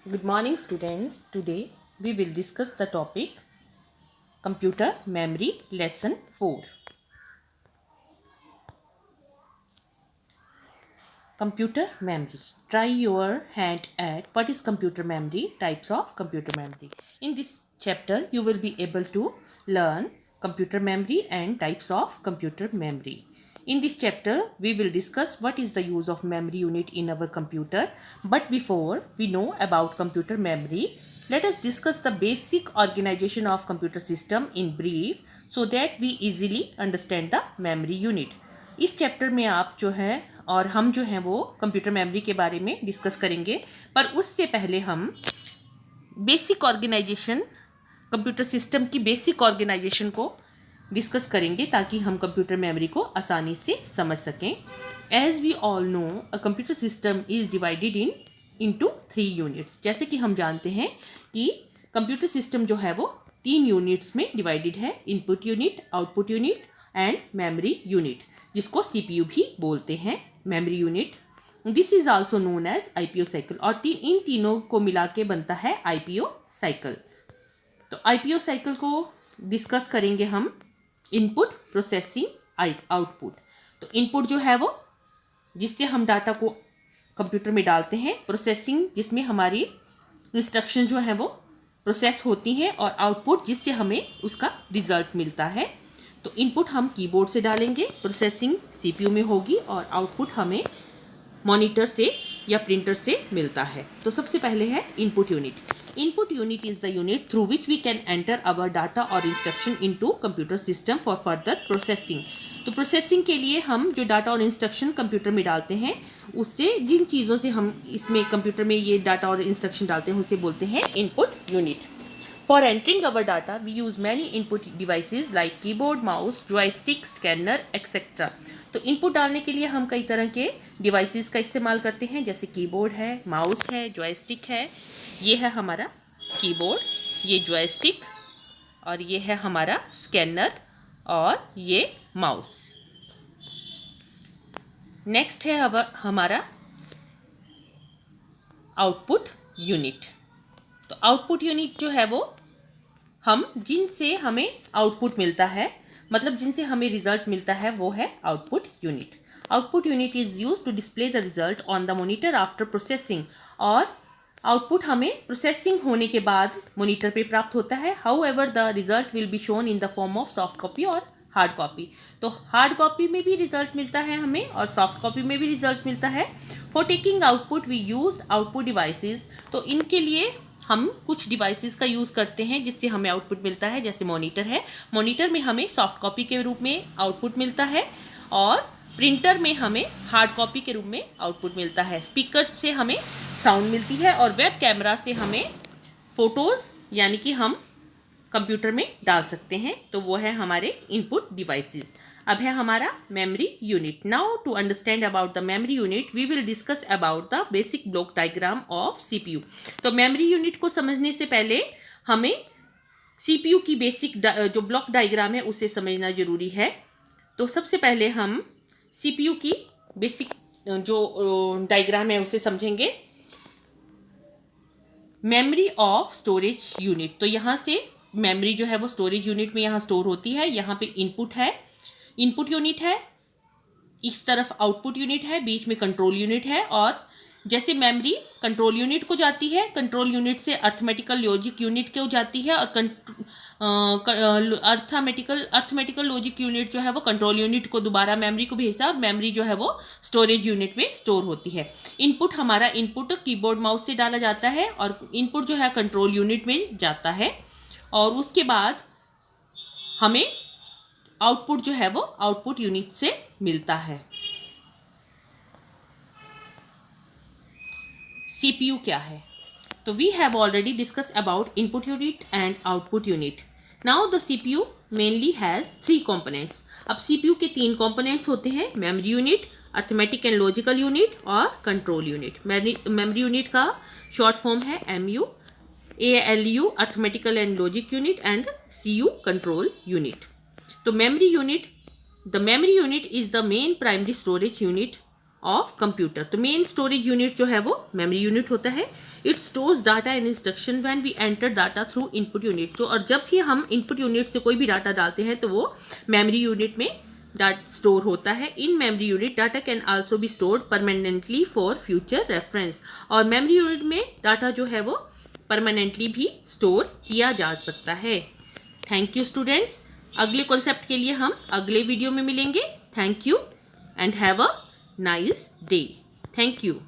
Good morning, students. Today we will discuss the topic Computer Memory Lesson 4. Computer memory. Try your hand at what is computer memory, types of computer memory. In this chapter, you will be able to learn computer memory and types of computer memory. In this chapter, we will discuss what is the use of memory unit in our computer. But before we know about computer memory, let us discuss the basic organization of computer system in brief so that we easily understand the memory unit. इस chapter में आप जो है और हम जो हैं वो कंप्यूटर मेमोरी के बारे में डिस्कस करेंगे, पर उससे पहले हम बेसिक ऑर्गेनाइजेशन कंप्यूटर सिस्टम की बेसिक ऑर्गेनाइजेशन को डिस्कस करेंगे ताकि हम कंप्यूटर मेमोरी को आसानी से समझ सकें. As we all know, a computer system is divided into 3 units. जैसे कि हम जानते हैं कि कंप्यूटर सिस्टम जो है वो 3 यूनिट्स में डिवाइडेड है. Input unit, output unit and memory unit, जिसको सीपीयू भी बोलते हैं. Memory unit, this is also known as IPO cycle. और इन तीनों को मिला के बनता है आईपीओ साइकिल. तो आईपीओ साइकिल को डिस्कस करेंगे हम. Input, processing, output. तो इनपुट जो है वो जिससे हम डाटा को कंप्यूटर में डालते हैं. प्रोसेसिंग, जिसमें हमारी इंस्ट्रक्शन जो है वो प्रोसेस होती हैं. और आउटपुट, जिससे हमें उसका रिजल्ट मिलता है. तो इनपुट हम कीबोर्ड से डालेंगे, प्रोसेसिंग सीपीयू में होगी और आउटपुट हमें मॉनिटर से या प्रिंटर से मिलता है. तो सबसे पहले है input unit. Input unit is the unit through which we can enter our data और instruction into computer system for further processing. तो प्रोसेसिंग के लिए हम जो डाटा और इंस्ट्रक्शन कंप्यूटर में डालते हैं, उससे जिन चीज़ों से हम इसमें कंप्यूटर में ये डाटा और इंस्ट्रक्शन डालते हैं उसे बोलते हैं input unit. For entering our data, we use many input devices like keyboard, mouse, joystick, scanner, etc. तो इनपुट डालने के लिए हम कई तरह के डिवाइसेस का इस्तेमाल करते हैं, जैसे कीबोर्ड है, माउस है, जॉयस्टिक है. ये है हमारा कीबोर्ड, ये जॉयस्टिक, और ये है हमारा स्कैनर, और ये माउस. नेक्स्ट है अब हमारा आउटपुट यूनिट. तो आउटपुट यूनिट जो है वो हम जिनसे हमें आउटपुट मिलता है, मतलब जिनसे हमें रिजल्ट मिलता है, वो है output unit. Output unit is use to display the result on the monitor after processing. और आउटपुट हमें प्रोसेसिंग होने के बाद मॉनिटर पे प्राप्त होता है. However the result will be shown in the form of soft copy और हार्ड कॉपी. तो हार्ड कॉपी में भी रिजल्ट मिलता है हमें और सॉफ्ट कॉपी में भी रिजल्ट मिलता है. For taking output we use output devices. तो इनके लिए हम कुछ डिवाइसेस का यूज़ करते हैं जिससे हमें आउटपुट मिलता है. जैसे मॉनिटर है, मॉनिटर में हमें सॉफ्ट कॉपी के रूप में आउटपुट मिलता है और प्रिंटर में हमें हार्ड कॉपी के रूप में आउटपुट मिलता है. स्पीकर्स से हमें साउंड मिलती है और वेब कैमरा से हमें फ़ोटोज़ यानी कि हम कंप्यूटर में डाल सकते हैं. तो वो है हमारे इनपुट डिवाइसेस. अब है हमारा memory unit. Now to understand about the memory unit we will discuss about the basic block diagram of CPU. तो मेमोरी यूनिट को समझने से पहले हमें सीपीयू की बेसिक जो ब्लॉक डायग्राम है उसे समझना जरूरी है. तो सबसे पहले हम सीपीयू की बेसिक जो डायग्राम है उसे समझेंगे. Memory of storage unit. तो यहाँ से मेमोरी जो है वो स्टोरेज यूनिट में यहाँ स्टोर होती है. यहाँ पे इनपुट है, इनपुट यूनिट है, इस तरफ आउटपुट यूनिट है, बीच में कंट्रोल यूनिट है. और जैसे मेमोरी कंट्रोल यूनिट को जाती है, कंट्रोल यूनिट से अर्थमेटिकल लॉजिक यूनिट को जाती है, और अर्थमेटिकल लॉजिक यूनिट जो है वो कंट्रोल यूनिट को दोबारा मेमोरी को भेजता है और मेमोरी जो है वो स्टोरेज यूनिट में स्टोर होती है. इनपुट, हमारा इनपुट कीबोर्ड माउस से डाला जाता है और इनपुट जो है कंट्रोल यूनिट में जाता है. और उसके बाद हमें आउटपुट जो है वो आउटपुट यूनिट से मिलता है. सीपीयू क्या है? तो we have already discuss about input unit and output unit. Now the CPU mainly has 3 components. अब सीपीयू के 3 कंपोनेंट्स होते हैं: memory unit, arithmetic and logical unit और कंट्रोल यूनिट. मेमोरी यूनिट का शॉर्ट फॉर्म है MU, ALU arithmetical and logic unit and CU control unit. तो memory unit, the memory unit is the main primary storage unit of computer. तो main storage unit जो है वो memory unit होता है. It stores data and instruction when we enter data through input unit. तो और जब भी हम इनपुट यूनिट से कोई भी डाटा डालते हैं तो वो मेमोरी यूनिट में डाटा स्टोर होता है। In memory unit data can also be stored permanently for future reference. और मेमोरी यूनिट में डाटा जो है वो परमानेंटली भी स्टोर किया जा सकता है। Thank you students. अगले कॉन्सेप्ट के लिए हम अगले वीडियो में मिलेंगे। Thank you and have a nice day. Thank you.